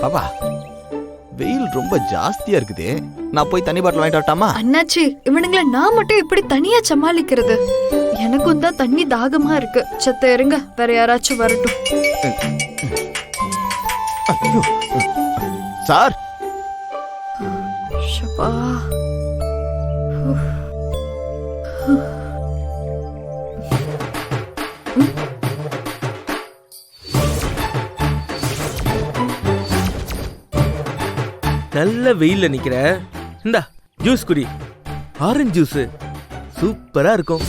பாப்பா வெயில் ரொம்ப ஜாஸ்தியா இருக்குது. நான் போய் தண்ணி பாட்டில் வாங்கிட்டு வரட்டாமா? அண்ணாச்சி, இவனுங்களை நான் மட்டும் எப்படி தனியா சமாளிக்கிறது? எனக்கும் தான் தண்ணி தாகமா இருக்கு. சத்த இருங்க, வேற யாராச்சும் வரட்டும். சார். ஷபா. நல்ல வெயில்ல நிக்கிற. இந்தா ஜூஸ் குடி. ஆரஞ்சு ஜூஸ் சூப்பரா இருக்கும்.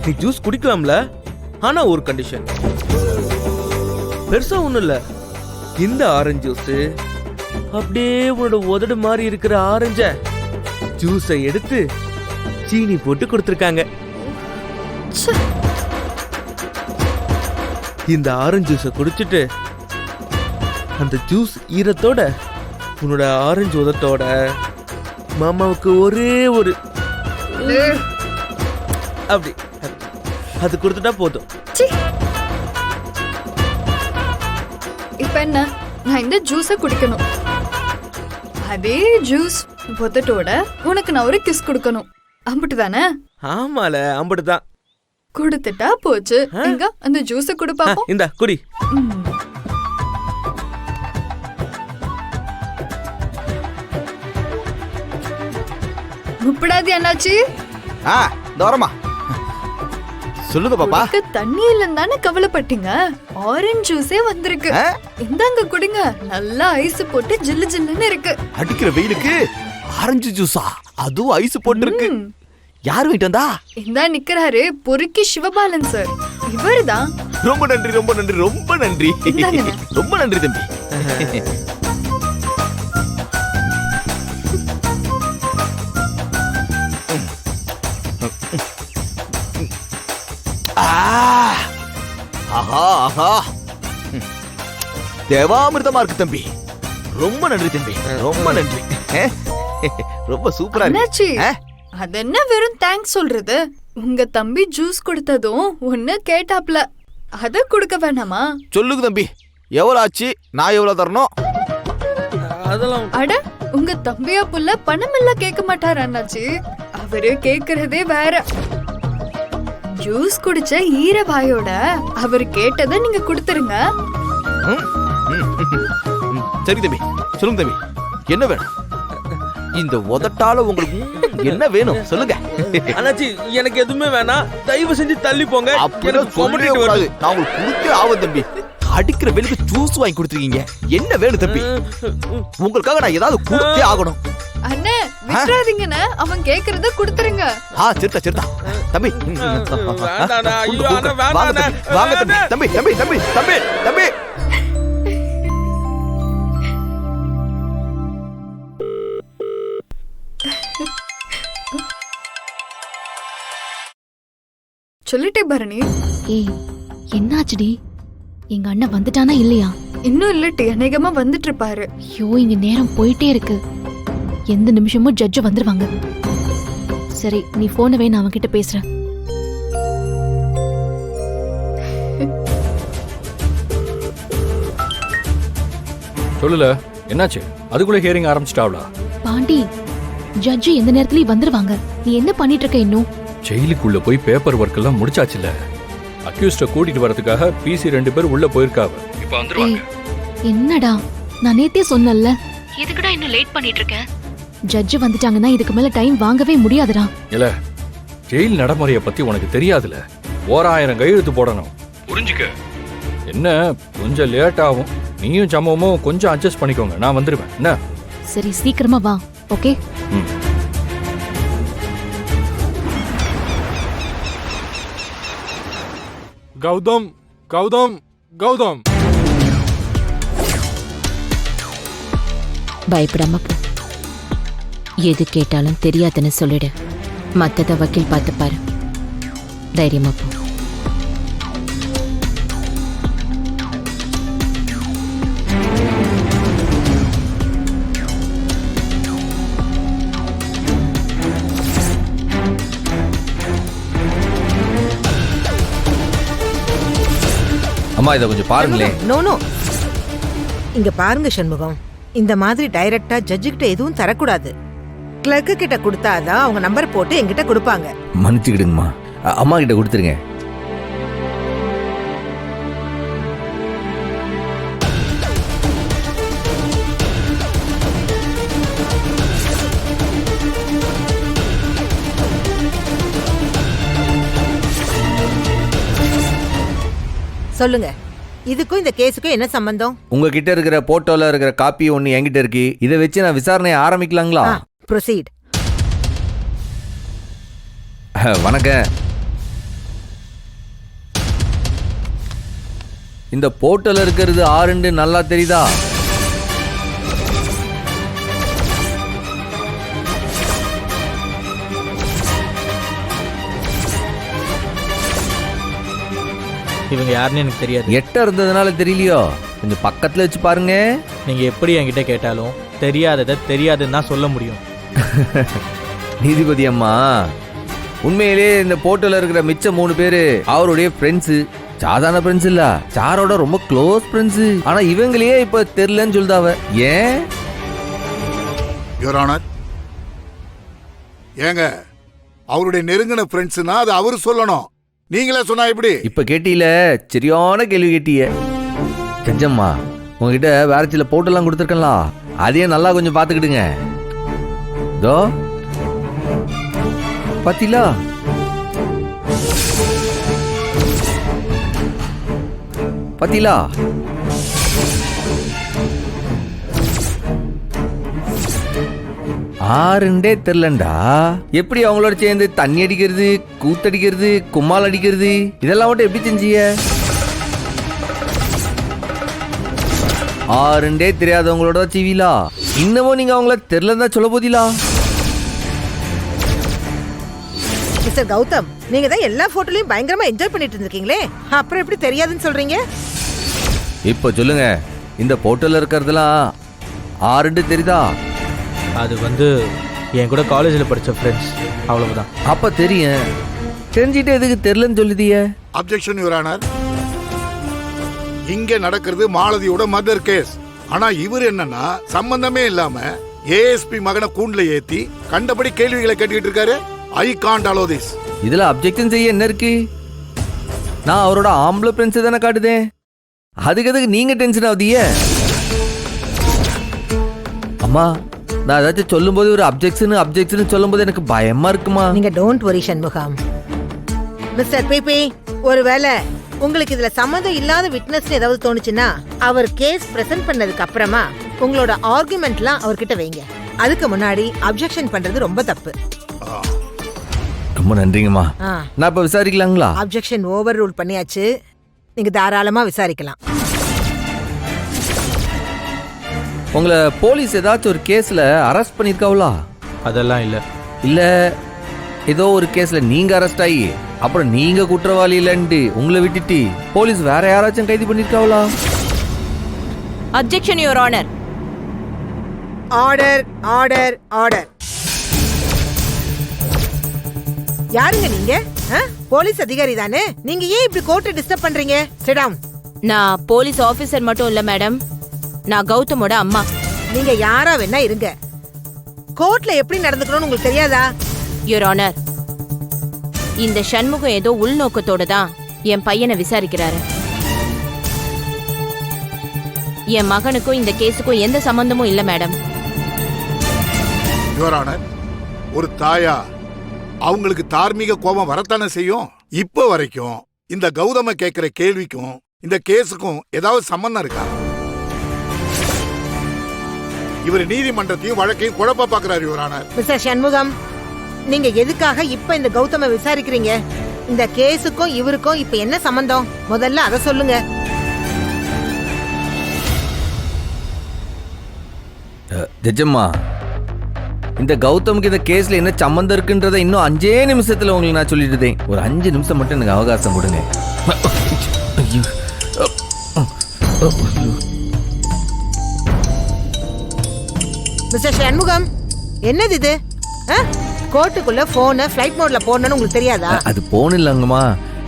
நீ ஜூஸ் குடிக்கலாம்ல, ஆனா ஒரு கண்டிஷன். பெருசா ஒண்ணும் இல்ல. இந்த ஆரஞ்சு ஜூஸ் அப்படியே உன்னோட உதடு மாதிரி இருக்கிற ஆரஞ்ச ஜூஸை எடுத்து சீனி போட்டு கொடுத்துருக்காங்க. இந்த ஆரஞ்சு ஜூஸை குடிச்சிட்டு அந்த ஜூஸ் ஈரத்தோட உன்னோட ஆரஞ்சு உதட்டோட மாமாவுக்கு ஒரே ஒரு அப்படி அது கொடுத்துட்டா போதும். இப்ப என்ன, நான் இந்த ஜூஸை குடிக்கணும். அதே ஜூஸ் உதட்டோட உனக்கு நான் ஒரு கிஸ் கொடுக்கணும். அம்பிட்டு தானே? ஆமால, அம்பிட்டுதான். கொடுத்துட்டா போச்சு. எங்க அந்த ஜூஸை குடு பாப்போம். இந்த குடி. முப்படாதி அண்ணாச்சி. தோரமா சொல்லுங்க பாப்பா. தண்ணி இல்லன்னு தானே கவலைப்பட்டீங்க? ஆரஞ்சு ஜூஸே வந்திருக்கு. இந்தாங்க குடிங்க. நல்லா ஐஸ் போட்டு ஜில்லு ஜில்லுன்னு இருக்கு. அடிக்கிற வெயிலுக்கு ஆரஞ்சு ஜூஸா? அதுவும் ஐஸ் போட்டு இருக்கு. யார் வீட்டு வந்தா? இந்தா நிக்கிறாரு பொறுக்கி சிவபாலன் சார். இவர்தான். ரொம்ப நன்றி, ரொம்ப நன்றி, ரொம்ப நன்றி. ரொம்ப நன்றி தம்பி. ஆஹா ஆஹா, தேவாமிர்தமா இருக்கு தம்பி. ரொம்ப நன்றி தம்பி, ரொம்ப நன்றி. ரொம்ப சூப்பரா இருக்கு. அது என்ன வெறும் தேங்க்ஸ் சொல்றது? உங்க தம்பி ஜூஸ் கொடுத்ததும் ஒண்ணு கேட்டாப்ல, அத கொடுக்க வேணாமா? சொல்லுங்க தம்பி, எவ்வளவு ஆச்சு? நான் எவ்வளவு தரணும்? அதெல்லாம் அட, உங்க தம்பியா புள்ள பணம் எல்லாம் கேட்க மாட்டாரு அண்ணாச்சி. அவரு கேக்குறதே வேற. ஜூஸ் குடிச்ச ஈரவாயோட அவர் கேட்டதை நீங்க கொடுத்துருங்க. சரி தம்பி, சொல்லுங்க தம்பி, என்ன வேணும்? இந்த உதட்டால உங்களுக்கு என்ன வேணும் சொல்லுங்க. அண்ணாச்சி, எனக்கு எதுவுமே வேணாம். தயவு செஞ்சு தள்ளி போங்க. நான் உங்களுக்கு கொடுத்தே ஆகும் தம்பி. அடிக்கிற வெயிலுக்கு ஜூஸ் வாங்கி கொடுத்துருக்கீங்க. என்ன வேணும் தம்பி? உங்களுக்காக நான் ஏதாவது கொடுத்தே ஆகணும். அண்ணே, விட்டுறாதீங்கண்ணே. அவன் கேக்குறத கொடுத்துருங்க. சரிதா சரிதா தம்பி. வாங்க தம்பி, தம்பி தம்பி தம்பி தம்பி. சொல்லிட்டே பரணி. ஏய், என்னாச்சுடி? எங்க அண்ணன் வந்துட்டானா இல்லையா? இன்னும் இல்லட்டி, அநேகமா வந்துட்டு இருப்பாரு. ஐயோ, இங்க நேரம் போயிட்டே இருக்கு. எந்த நிமிஷமும் ஜட்ஜ் வந்துருவாங்க. சரி, நீ போன வை, நான் அவன்கிட்ட பேசுறேன். சொல்லுல, என்னாச்சு? அதுக்குள்ள ஹியரிங் ஆரம்பிச்சிட்டாவளா? பாண்டி, ஜட்ஜ் எந்த நேரத்துலயும் வந்துருவாங்க. நீ என்ன பண்ணிட்டு இருக்க இன்னும்? ஜெயிலுக்குள்ள போய் பேப்பர் ஒர்க் எல்லாம் முடிச்சாச்சுல. அக்யூஸ்ட கூட்டிட்டு வரதுக்காக பிசி 2 பேர் உள்ள போயிருக்காவ. இப்ப வந்துருவாங்க. என்னடா, நான் நேத்தே சொன்னல்ல, எதுக்குடா இன்னும் லேட் பண்ணிட்டு இருக்க? ஜட்ஜ் வந்துட்டாங்கன்னா இதுக்கு மேல டைம் வாங்கவே முடியாதுடா. இல்ல, ஜெயில் நடைமுறைய பத்தி உனக்கு தெரியாதுல. 1000 கையெழுத்து போடணும், புரிஞ்சுக்க. என்ன, கொஞ்சம் லேட் ஆகும். நீயும் சம்பவமும் கொஞ்சம் அட்ஜஸ்ட் பண்ணிக்கோங்க. நான் வந்துருவேன். என்ன? சரி, சீக்கிரமா வா. ஓகே. கௌதம், கௌதம், கௌதம். பயப்படாம போ. எது கேட்டாலும் தெரியாதுன்னு சொல்லிடு. மத்தத வக்கீல் பார்த்துப்பாரு. தைரியமா போ. அம்மா இதை கொஞ்சம் பாருங்களேன். நோ நோ, இங்க பாருங்க சண்முகம், இந்த மாதிரி டைரக்டா ஜட்ஜு கிட்ட எதுவும் தரக்கூடாது. கிளர்க்கு கிட்ட கொடுத்தாதான் அவங்க நம்பர் போட்டு என்கிட்ட கொடுப்பாங்க. மன்னிச்சுக்கிடுங்கம்மா, அம்மா கிட்ட கொடுத்துருங்க. சொல்லுங்க, இதுக்கும் இந்த கேஸுக்கும் என்ன சம்பந்தம்? உங்ககிட்ட இருக்கிற போட்டோல இருக்கிற காப்பி ஒன்னு என்கிட்ட இருக்கு. இதை வச்சு நான் விசாரணையை ஆரம்பிக்கலாங்களா? ப்ரொசீட். வணக்கம். இந்த போட்டோல இருக்கிறது 6 நல்லா தெரியுதா? இவங்க யாருன்னு எனக்கு தெரியாது. 8 இருந்ததுனால தெரியலையோ? கொஞ்சம் பக்கத்துல வச்சு பாருங்க. நீங்க எப்படி என்கிட்ட கேட்டாலும் தெரியாததை தெரியாதுன்னு தான் சொல்ல முடியும். நீதிபதி அம்மா, உண்மையிலேயே இந்த போட்டோல இருக்கிற மிச்ச 3 பேரு அவருடைய ஃப்ரெண்ட்ஸு. சாதாரண ஃப்ரெண்ட்ஸ் இல்ல, சாரோட ரொம்ப க்ளோஸ் ஃப்ரெண்ட்ஸு. ஆனா இவங்களையே இப்ப தெரியலன்னு சொல்லிட்டாவ. ஏன் யுவர் ஆனர்? ஏங்க, அவருடைய நெருங்கின ஃப்ரெண்ட்ஸ்னா அது அவரு சொல்லணும், நீங்களே சொன்னா எப்படி? இப்ப கேட்டீல, சரியான கேள்வி கேட்டிய. ஜட்ஜம்மா, உங்ககிட்ட வேற சில போட்டோலாம் கொடுத்துருக்கல, அதையும் நல்லா கொஞ்சம் பாத்துக்கிடுங்க. தோ பாத்தீங்களா? பாத்தீங்களா? ஆறுண்டே தெரியலண்டா. எப்படி அவங்களோட சேர்ந்து தண்ணி அடிக்கிறது, கூத்தடிக்கிறது, கும்மால் அடிக்கிறது, இதெல்லாம் மட்டும் எப்படி செஞ்சீங்க? ஆறுண்டே தெரியாதவங்களோட சிவிலா இன்னமும் நீங்க அவங்கள தெரியலன்னு தான் சொல்ல போதீங்களா? மிஸ்டர் கௌதம், நீங்க தான் எல்லா போட்டோலயும் பயங்கரமா என்ஜாய் பண்ணிட்டு இருந்திருக்கீங்களே, அப்புறம் எப்படி தெரியாதுன்னு சொல்றீங்க? இப்ப சொல்லுங்க, இந்த போட்டோல இருக்கிறதெல்லாம் 6 தெரியுதா? அது என் கூட காலேஜில் படித்த ஃப்ரெண்ட்ஸ், அவ்வளவுதான். அப்ப தெரியும், தெரிஞ்சிட்டு எதுக்கு தெரியலன்னு சொல்லுதிய? Objection your honour. இங்க நடக்கிறது மாலதியோட மர்டர் கேஸ். ஆனா இவர் என்னன்னா சம்பந்தமே இல்லாம ஏஎஸ்பி மகனை கூண்டுல ஏத்தி கண்டபடி கேள்விகளை கேட்டுக்கிட்டு இருக்காரு. I can't allow this. இதுல அப்ஜெக்ஷன் செய்ய என்ன இருக்கு? நான் அவரோட ஆம்பளை ஃப்ரெண்ட்ஸ் தானே காட்டுதேன். அதுக்கு எதுக்கு நீங்க டென்ஷன் ஆகுதிய? அம்மா, நான் ஏதாச்சும் சொல்லும் போது ஒரு அப்ஜெக்ஷன் சொல்லும் போது எனக்கு பயமா இருக்குமா? நீங்க don't worry Shanmugam. Mister BP, ஒருவேளை உங்களுக்கு இதுல சம்மந்தம் இல்லாத விட்னஸ் ஏதாவது தோணுச்சுன்னா அவர் கேஸ் பிரசன்ட் பண்ணதுக்கு அப்புறமா உங்களோட ஆர்குமெண்ட்லாம் அவர்கிட்ட வைங்க. அதுக்கு முன்னாடி அப்ஜெக்ஷன் பண்றது ரொம்ப தப்பு. ரொம்ப நன்றிங்கம்மா. நான் இப்ப விசாரிக்கலாங்களா? அப்ஜெக்ஷன் ஓவர் ரூல் பண்ணியாச்சு, நீங்க தாராளமா விசாரிக்கலாம். உங்களை போலீஸ் ஏதாச்சும் ஒரு கேஸ்ல அரெஸ்ட் பண்ணிருக்காங்களா? அதெல்லாம் இல்ல. இல்ல, ஏதோ ஒரு கேஸ்ல நீங்க அரெஸ்ட் ஆகி அப்புறம் நீங்க குற்றவாளி இல்லன்னு உங்களை விட்டுட்டு போலீஸ் வேற யாராச்சும் கைது பண்ணிருக்காங்களா? Objection your honour. Order order order. யாருங்க நீங்க? போலீஸ் அதிகாரி தானே? நீங்க ஏன் இப்படி கோர்ட்டை டிஸ்டர்ப் பண்றீங்க? Sit down. நான் போலீஸ் ஆபீசர் மட்டும் இல்ல மேடம், நான் கௌதமோட அம்மா. நீங்க யாரா வேணா இருங்க, கோர்ட்ல எப்படி நடந்துக்கணும்னு உங்களுக்கு தெரியாதா? யுவர் ஆனர், இந்த சண்முகம் ஏதோ உள்நோக்கத்தோட தான் என் பையனை விசாரிக்கிறாரு. என் மகனுக்கும் இந்த கேஸுக்கும் எந்த சம்பந்தமும் இல்ல மேடம். யுவர் ஆனர், ஒரு தாயா அவங்களுக்கு தார்மீக கோபம் வரத்தானே செய்யும். இப்ப வரைக்கும் இந்த கௌதம கேட்கிற கேள்விக்கும் இந்த கேஸுக்கும் ஏதாவது சம்பந்தம் இருக்கா? இவர் நீதிமன்றத்தையும் வழக்கையும் குழப்ப பாக்குறாரு யுவர் ஆனர். மிஸ்டர் சண்முகம், நீங்க எதுக்காக இப்ப இந்த கௌதம விசாரிக்கிறீங்க? இந்த கேஸுக்கும் இவருக்கும் இப்ப என்ன சம்பந்தம்? முதல்ல அதை சொல்லுங்க. ஜட்ஜம்மா, இந்த கௌதமுக்கு இந்த கேஸ்ல என்ன சம்பந்தம் இருக்குன்றத இன்னும் 5 நிமிஷத்துல உங்களுக்கு நான் சொல்லிட்டுதேன். ஒரு 5 நிமிஷம் மட்டும் எனக்கு அவகாசம் கொடுங்க. மிஸ்டர் சண்முகம், என்னது இது? கோர்ட்டுக்குள்ள போன ஃபிளைட் மோட்ல போடணும்னு உங்களுக்கு தெரியாதா? அது போன் இல்லங்கம்மா,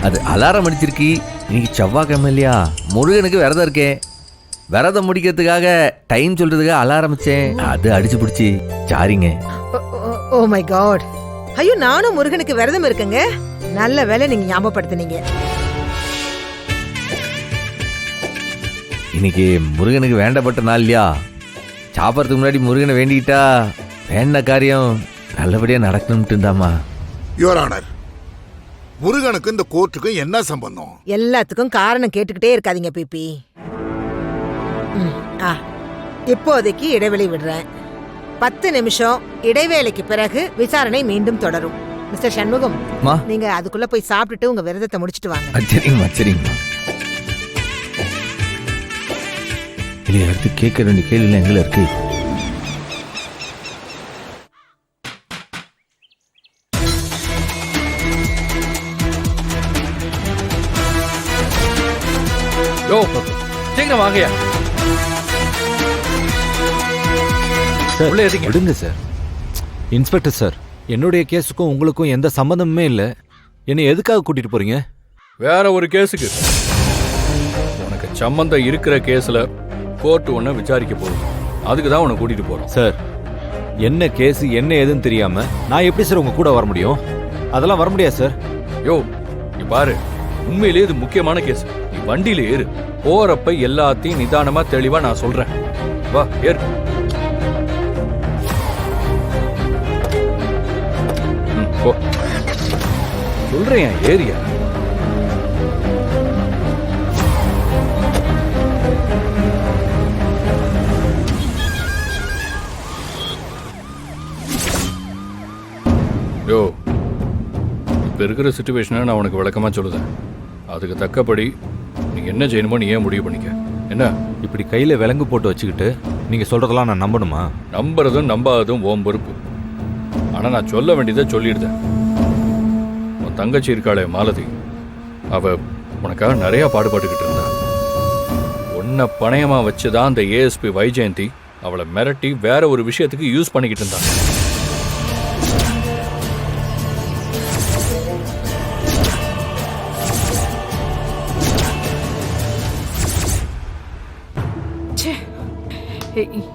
அது அலாரம் அடிச்சிருக்கு. இன்னைக்கு செவ்வாய்க்கிழமை இல்லையா, முருகனுக்கு விரதம் இருக்கேன். விரதம் முடிக்கிறதுக்காக டைம் சொல்றதுக்காக அலாரம் வச்சேன், அது அடிச்சு பிடிச்சி. சாரிங்க. Oh my God. ஐயோ, நானும் முருகனுக்கு விரதம் இருக்குங்க. நல்ல வேளை நீங்க ஞாபகப்படுத்துனீங்க. இன்னைக்கு முருகனுக்கு வேண்டப்பட்ட நாள் இல்லையா, சாப்பிட்றதுக்கு முன்னாடி முருகனை வேண்டிக்கிட்டா வேண்ட காரியம் நல்லபடியா நடக்கணும்ட்டு இருந்தாமா. யுவர் ஆனர், முருகனுக்கு இந்த கோர்ட்டுக்கும் என்ன சம்பந்தம்? எல்லாத்துக்கும் காரணம் கேட்டுக்கிட்டே இருக்காதீங்க பிபி. இப்போதைக்கு இடைவெளி விடுறேன். 10 நிமிஷம் இடைவேளைக்கு பிறகு விசாரணை மீண்டும் தொடரும். மிஸ்டர் சண்முகம், நீங்க அதுக்குள்ள போய் சாப்பிட்டுட்டு உங்க விரதத்தை முடிச்சிட்டு வாங்க. சரிங்கம்மா, சரிங்கம்மா. இதை அடுத்து கேட்க வேண்டிய கேள்வி எங்களை இருக்கு. சீக்கிரம் வாங்கயா. சார் விடுங்க சார். இன்ஸ்பெக்டர் சார், என்னுடைய கேஸுக்கும் உங்களுக்கும் எந்த சம்பந்தமுமே இல்லை. என்னை எதுக்காக கூட்டிட்டு போறீங்க? வேற ஒரு கேஸுக்கு. உனக்கு சம்பந்தம் இருக்கிற கேஸ்ல கோர்ட் உன்னை விசாரிக்க போகுது. அதுக்கு தான் உன்னை கூட்டிட்டு போறோம். சார், என்ன கேஸ் என்ன ஏதுன்னு தெரியாம நான் எப்படி சார் உங்க கூட வர முடியும்? அதெல்லாம் வர முடியாது சார். யோ, நீ பாரு, உண்மையிலேயே இது முக்கியமான கேஸ். நீ வண்டியில ஏறு. போறப்ப எல்லாத்தையும் நிதானமா தெளிவா நான் சொல்றேன். வா ஏறு. போ சொல்றேன், ஏரியா. யோ, இப்ப இருக்கிற சிச்சுவேஷனை நான் உனக்கு விளக்கமா சொல்லுதேன். அதுக்கு தக்கபடி நீ என்ன செய்யணுமோ நீ ஏன் முடிவு பண்ணிக்க. என்ன இப்படி கையில விலங்கு போட்டு வச்சுக்கிட்டு நீங்க சொல்றதெல்லாம் நான் நம்பணுமா? நம்புறதும் நம்பாததும் ஓம் பொறுப்பு. ஆனா நான் சொல்ல வேண்டியதை சொல்லிடுதேன். உன் தங்கச்சி இருக்காளே மாலதி, அவ உனக்காக நிறைய பாடுபட்டுக்கிட்டு இருந்தா. உன்னை பணயமா வச்சுதான் அந்த ஏஎஸ்பி வைஜெயந்தி அவளை மிரட்டி வேற ஒரு விஷயத்துக்கு யூஸ் பண்ணிக்கிட்டு இருந்தான்.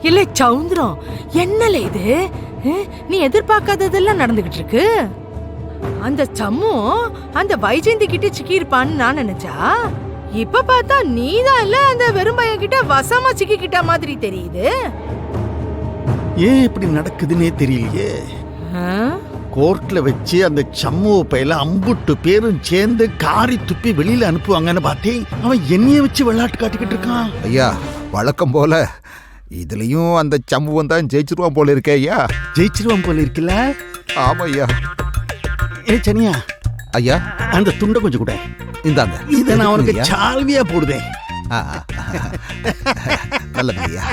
இல்ல சவுந்தரம், என்னல இது? நீ எதிர்பார்க்காததெல்லாம் நடந்துகிட்டு இருக்கு. அந்த சம்மு அந்த வைஜெயந்தி கிட்ட சிக்கி இருப்பான்னு நான் நினைச்சா, இப்ப பார்த்தா நீதான் இல்ல அந்த வெறும்பையன் கிட்ட வசமா சிக்கிக்கிட்ட மாதிரி தெரியுது. ஏன் இப்படி நடக்குதுன்னே தெரியலையே. கோர்ட்ல வச்சு அந்த சம்முவ பையில அம்புட்டு பேரும் சேர்ந்து காரி துப்பி வெளியில அனுப்புவாங்கன்னு பார்த்தேன். அவன் என்னைய வச்சு விளையாட்டு காட்டிக்கிட்டு இருக்கான். ஐயா, வழக்கம் போல இதுலயும் அந்த சம்பவம் தான் ஜெயிச்சிருவான் போல இருக்கே. ஐயா, ஜெயிச்சிருவான் போல இருக்குல்ல? ஆமா ஐயா. ஏ சனியா, ஐயா அந்த துண்டை கொஞ்சம் கூட இந்தாங்க. இதை நான் உனக்கு சால்வியா போடுதேன். நல்லது ஐயா.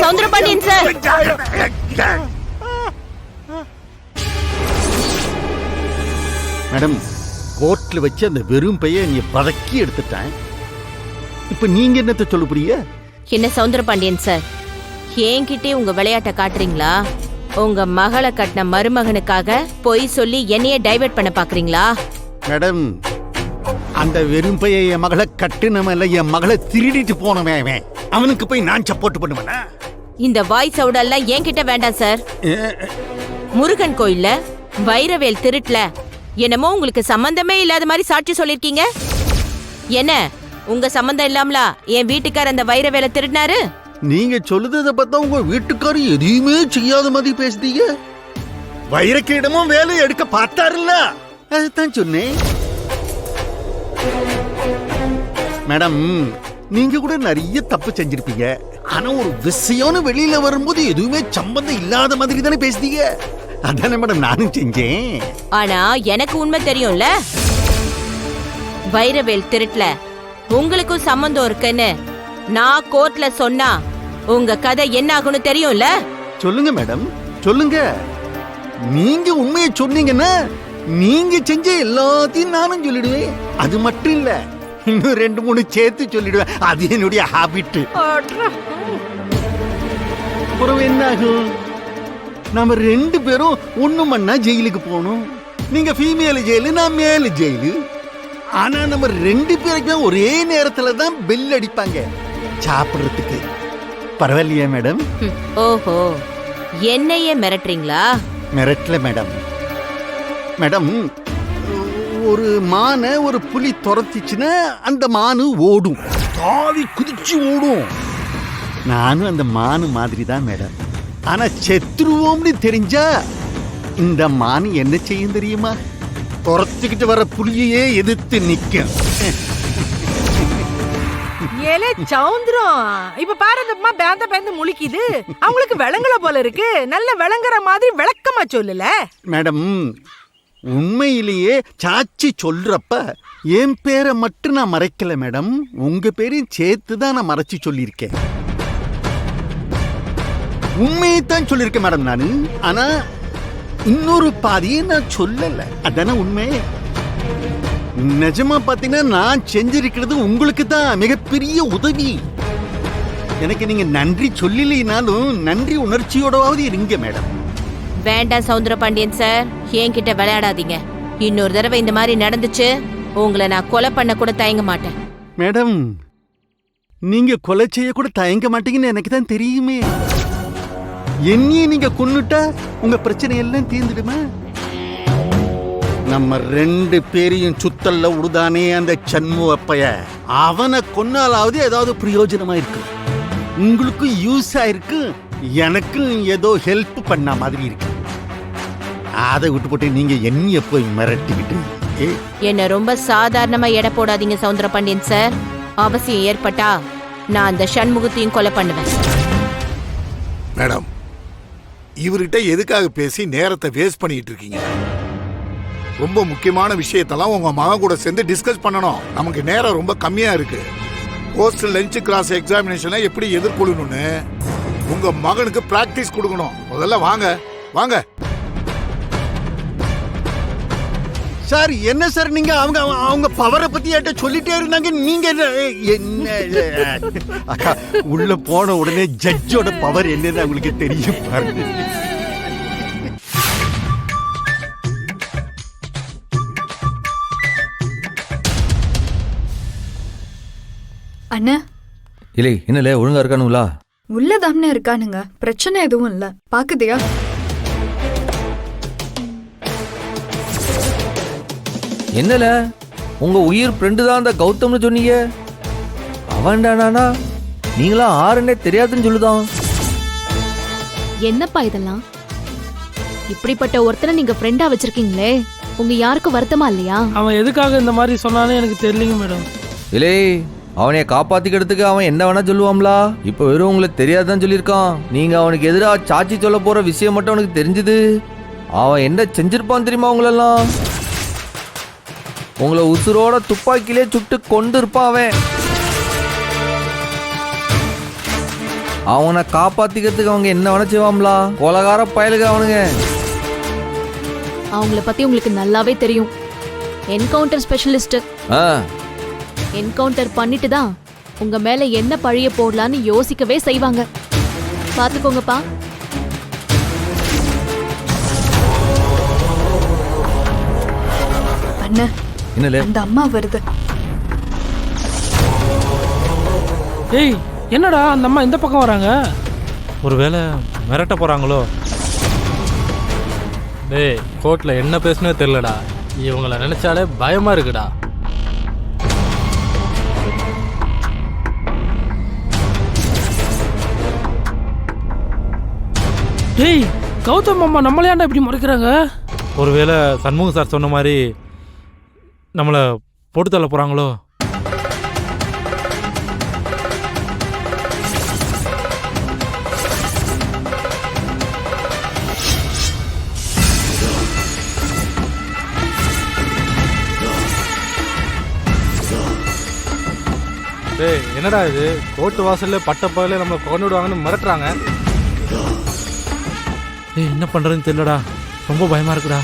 சௌந்தரபாண்டியன் சார், மேடம், கோர்ட்ல வச்சு அந்த வெறும் பையன் நீ பதக்கி எடுத்துட்டேன். இப்ப நீங்க என்னத்த சொல்ல புரிய? என்ன சௌந்தரபாண்டியன் சார், என்கிட்டே உங்க விளையாட்டை காட்டுறீங்களா? உங்க மகளை கட்டின மருமகனுக்காக பொய் சொல்லி என்னையே டைவர்ட் பண்ண பாக்குறீங்களா? மேடம், அந்த வெறும் பையன் என் மகளை கட்டுனவன், என் மகளை திருடிட்டு போனவன். அவனுக்கு போய் நான் சப்போர்ட் பண்ணுவேனா? இந்த வாய் சவுடெல்லாம் என்கிட்ட வேண்டாம் சார். முருகன் கோயில்ல வைரவேல் திருட்டுல என்னமோ உங்களுக்கு சம்பந்தமே இல்லாத மாதிரி சாட்சி சொல்லிருக்கீங்க. என்ன உங்க சம்பந்தம் இல்லாமலா என் வீட்டுக்கார அந்த வைரவேலை திருடினாரு? நீங்க சொல்லுறத பார்த்தா உங்க வீட்டுக்காரு எதையுமே செய்யாத மாதிரி பேசுதீங்க. வைரக்கிடமும் வேலை எடுக்க பார்த்தாருல்ல, அதுதான் சொன்னேன். மேடம், நீங்க கூட நிறைய தப்பு செஞ்சிருப்பீங்க. ஆனா ஒரு விஷயம்னு வெளியில வரும்போது எதுவுமே சம்பந்தம் இல்லாத மாதிரி தானே பேசுதீங்க. அதானே மேடம் நானும் செஞ்சேன். ஆனா எனக்கு உண்மை தெரியும்ல, வைரவேல் திருட்டுல உங்களுக்கும் சம்பந்தம் இருக்குன்னு நான் கோர்ட்ல சொன்னா உங்க கதை என்ன ஆகும்னு தெரியும்ல. சொல்லுங்க மேடம், சொல்லுங்க. நீங்க உண்மையை சொன்னீங்கன்னா நீங்க செஞ்ச எல்லாத்தையும் நானும் சொல்லிடுவேன். அது மட்டும் இல்ல, இன்னும் 2-3 சேர்த்து சொல்லிடுவேன். அது என்னுடைய ஹாபிட். அப்புறம் என்ன ஆகும்? நம்ம 2 பேரும் ஒண்ணு மண்ணா ஜெயிலுக்கு போகணும். நீங்க ஃபீமேல் ஜெயிலு, நான் மேல் ஜெயிலு. ஆனா நம்ம 2 பேருக்கும் ஒரே நேரத்துல தான் பெல் அடிப்பாங்க சாப்பிடுறதுக்கு. பரவாயில்லையா மேடம்? ஓஹோ, என்னையே மிரட்டுறீங்களா? மிரட்டல மேடம். மேடம், ஒரு மானை ஒரு புலி துரத்திச்சுன்னா அந்த மானு ஓடும், தாவி குதிச்சு ஓடும். நானும் அந்த மானு மாதிரி தான் மேடம். ஆனா செத்துருவோம்னு தெரிஞ்சா இந்த மான் என்ன செய்யும் தெரியுமா? துரத்துக்கிட்டு வர புலியையே எதிர்த்து நிக்கும். ஏலே சவுந்தரம், இப்ப பாரு அந்த அம்மா பேந்த பேந்து முழிக்குது. அவங்களுக்கு விளங்கல போல இருக்கு. நல்ல விளங்குற மாதிரி விளக்கமா சொல்லல மேடம். உண்மையிலேயே சாட்சி சொல்றப்ப என் பேரை மட்டும் நான் மறைக்கல மேடம், உங்க பேரையும் சேர்த்து தான் நான் மறைச்சு சொல்லியிருக்கேன். உண்மையைத்தான் சொல்லியிருக்கேன் மேடம் நானு. ஆனா இன்னொரு பாதியை நான் சொல்லல. அதான உண்மை. நிஜமா பாத்தீங்கன்னா நான் செஞ்சிருக்கிறது உங்களுக்கு தான் மிகப்பெரிய உதவி. எனக்கு நீங்க நன்றி சொல்லலைனாலும் நன்றி உணர்ச்சியோடவாவது இருங்க மேடம். வேண்டாம் சவுந்தர பாண்டியன் சார், என்கிட்ட விளையாடாதீங்க. இன்னொரு தடவை இந்த மாதிரி நடந்துச்சு, உங்களை நான் கொலை பண்ண கூட தயங்க மாட்டேன். மேடம், நீங்க கொலை செய்ய கூட தயங்க மாட்டீங்கன்னு எனக்கு தான் தெரியுமே. என்னையே நீங்க கொன்னுட்டா உங்க பிரச்சனை எல்லாம் தீர்ந்துடுமா? நம்ம 2 பேரையும் சுத்தல்ல உடுதானே அந்த சண்முகப்பைய, அவனை கொன்னாலாவது ஏதாவது பிரயோஜனமா இருக்கு, உங்களுக்கு யூஸ் ஆயிருக்கு, எனக்கு ஏதோ ஹெல்ப் பண்ண மாதிரி இருக்கு. அதை விட்டு போட்டு நீங்க என்னைய போய் மிரட்டிக்கிட்டு என்ன ரொம்ப சாதாரணமா எடை போடாதீங்க சவுந்தர பாண்டியன் சார். அவசியம் ஏற்பட்டா நான் அந்த சண்முகத்தையும் கொலை பண்ணுவேன். மேடம், இவர்கிட்ட எதுக்காக பேசி நேரத்தை வேஸ்ட் பண்ணிட்டு இருக்கீங்க? ரொம்ப முக்கியமான விஷயத்தெல்லாம் உங்க மகன் கூட சேர்ந்து டிஸ்கஸ் பண்ணணும். நமக்கு நேரம் ரொம்ப கம்மியா இருக்கு. போஸ்ட் லஞ்ச் கிளாஸ் எக்ஸாமினேஷனை எப்படி எதிர்கொள்ளணும்னு உங்க மகனுக்கு பிராக்டிஸ் கொடுக்கணும். முதல்ல வாங்க வாங்க. சார் என்ன சார் நீங்க அவங்க அவங்க பவரை பத்தி என்கிட்ட சொல்லிட்டே இருந்தாங்க. நீங்க என்ன அக்கா உள்ள போன உடனே ஜட்ஜோட பவர் என்னன்னு உங்களுக்கு தெரியும் பாருங்க. அண்ணா, இல்லை என்னல ஒழுங்கா இருக்கானுங்களா? உள்ளதாம்னே இருக்கானுங்க, பிரச்சனை எதுவும் இல்ல. பாக்குதியா? என்னல உங்க உயிர் ஃப்ரெண்டு தான் அந்த கௌதம்னு சொன்னீங்க. அவன்டானா நீங்களா ஆறுன்னே தெரியாதுன்னு சொல்லுதான். என்னப்பா இதெல்லாம்? இப்படிப்பட்ட ஒருத்தரை நீங்க ஃப்ரெண்டா வச்சிருக்கீங்களே, உங்க யாருக்கும் வருத்தமா இல்லையா? அவன் எதுக்காக இந்த மாதிரி சொன்னானே எனக்கு தெரியலங்க மேடம். இல்லை, அவனைய காப்பாத்திக்கிறதுக்கு அவன் என்ன வேணா சொல்லுவாங்களா? இப்ப வெறும் உங்களுக்கு தெரியாதுன்னு சொல்லியிருக்கான். நீங்க அவனுக்கு எதிராக சாட்சி சொல்ல போற விஷயம் மட்டும் அவனுக்கு தெரிஞ்சது. அவன் என்ன செஞ்சிருப்பான் தெரியுமா? உங்களெல்லாம் உங்களை உசுரோட துப்பாக்கிலே சுட்டு கொண்டு இருப்பான் அவன். அவனை காப்பாத்திக்கிறதுக்கு அவங்க என்ன வேணா செய்வாங்களா? கொலகார பயலுக அவனுங்க. அவங்கள பத்தி உங்களுக்கு நல்லாவே தெரியும். Encounter specialist. என்கவுண்டர் பண்ணிட்டு தான் உங்க மேல என்ன பழிய போடலான்னு யோசிக்கவே செய்வாங்க. பாத்துக்கோங்கப்பா. அண்ணா, என்னல அந்த அம்மா வருது. ஏய், என்னடா அந்த அம்மா இந்த பக்கம் வராங்க? ஒருவேளை மிரட்ட போறாங்களோ? டேய், கோர்ட்ல என்ன பேசுனே தெரியலடா. இவங்கள நினைச்சாலே பயமா இருக்குடா. டேய், கௌதம் அம்மா நம்மளையாண்டா இப்படி முறைக்கிறாங்க? ஒருவேளை சண்முகம் சார் சொன்ன மாதிரி நம்மளை போட்டு தள்ள போறாங்களோ? டேய், என்னடா இது? கோர்ட்டு வாசல்ல பட்டப்பகல நம்மளை கொண்டு விடுவாங்கன்னு மிரட்டுறாங்க. ஏய், என்ன பண்றதுன்னு தெரியலடா. ரொம்ப பயமா இருக்குடா.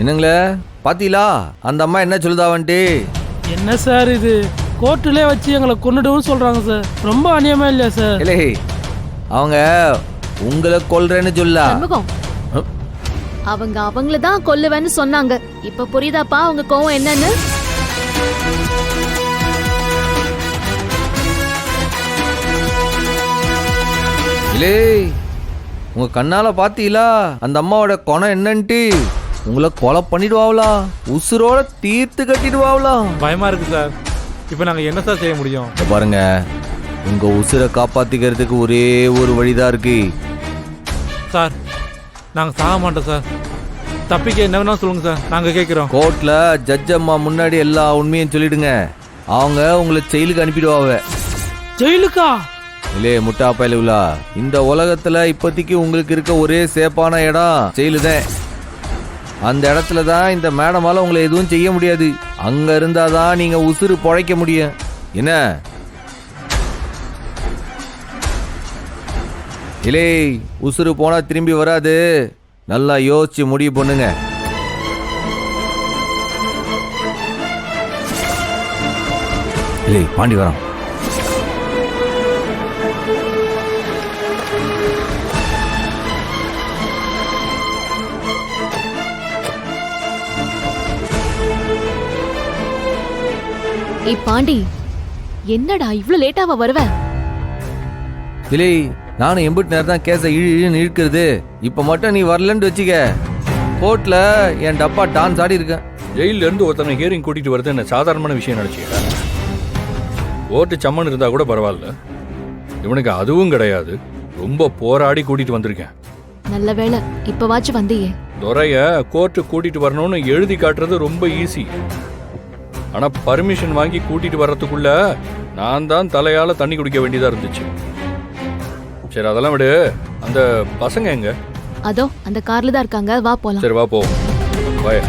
என்னங்களே பாத்தீங்களா அந்த அம்மா என்ன சொல்லுதாவன்ட்டு? என்ன சார் இது? கோர்ட்டிலே வச்சு எங்களை கொன்னுடுன்னு சொல்றாங்க சார். ரொம்ப அநியமா இல்லையா சார்? இல்லை அவங்க உங்களை கொல்றேன்னு சொல்லா. சண்முகம், அவங்க அவங்கள தான் கொல்லுவேன்னு சொன்னாங்க. இப்ப புரியுதாப்பா அவங்க கோவம் என்னன்னு? இல்லை உங்க கண்ணால பாத்தீங்களா அந்த அம்மாவோட குணம் என்னன்ட்டு? உங்களை கொலை பண்ணிடுவாங்களா, உசுரோட தீர்த்து கட்டிடுவாங்களா? பயமா இருக்கு சார். இப்போ நாங்க என்ன சார் செய்ய முடியும்? இத பாருங்க, உங்க உசுரை காப்பாத்திக்கிறதுக்கு ஒரே ஒரு வழிதான் இருக்கு. சார் நாங்க சாக மாட்டோம் சார். தப்பிக்க என்ன வேணா சொல்லுங்க சார், நாங்க கேட்கிறோம். கோர்ட்ல ஜட்ஜ் அம்மா முன்னாடி எல்லா உண்மையும் சொல்லிடுங்க. அவங்க உங்களை ஜெயிலுக்கு அனுப்பிடுவாங்க. ஜெயிலுக்கா? இல்லே முட்டா பயலுலா, இந்த உலகத்துல இப்போதைக்கு உங்களுக்கு இருக்க ஒரே சேஃபான இடம் ஜெயிலு தான். அந்த இடத்துல தான் இந்த மேடமால உங்களை எதுவும் செய்ய முடியாது. அங்க இருந்தாதான் நீங்க உசுறு பொழைக்க முடியும். என்ன இல்லை உசுறு போனா திரும்பி வராது. நல்லா யோசிச்சு முடிவு பண்ணுங்க. இல்லை பாண்டி வரோம். ஏய் பாண்டி, என்னடா இவ்ளோ லேட்டாவா வருவ? இல்லை நானும் எம்பிட்டு நேரம் தான் கேஸை இழுன்னு இழுக்கிறது. இப்ப மட்டும் நீ வரலன்னு வச்சுக்க, கோர்ட்ல என் டப்பா டான்ஸ் ஆடி இருக்கேன். ஜெயில இருந்து ஒருத்தனை ஹியரிங் கூட்டிட்டு வரது என்ன சாதாரணமான விஷயம் நினைச்சீங்க? ஓட்டு சம்மன் இருந்தா கூட பரவாயில்ல, இவனுக்கு அதுவும் கிடையாது. ரொம்ப போராடி கூட்டிட்டு வந்திருக்கேன். நல்ல வேளை இப்பவாச்சும் வந்தியே. துரைய கோர்ட்டு கூட்டிட்டு வரணும்னு எழுதி காட்டுறது ரொம்ப ஈஸி. ஆனா பர்மிஷன் வாங்கி கூட்டிட்டு வர்றதுக்குள்ள நான் தான் தலையால தண்ணி குடிக்க வேண்டியதா இருந்துச்சு. சரி அதெல்லாம் விடு. அந்த பசங்க எங்க? அதோ அந்த கார்ல தான் இருக்காங்க, வா போலாம். சரி வா போ. பாய்.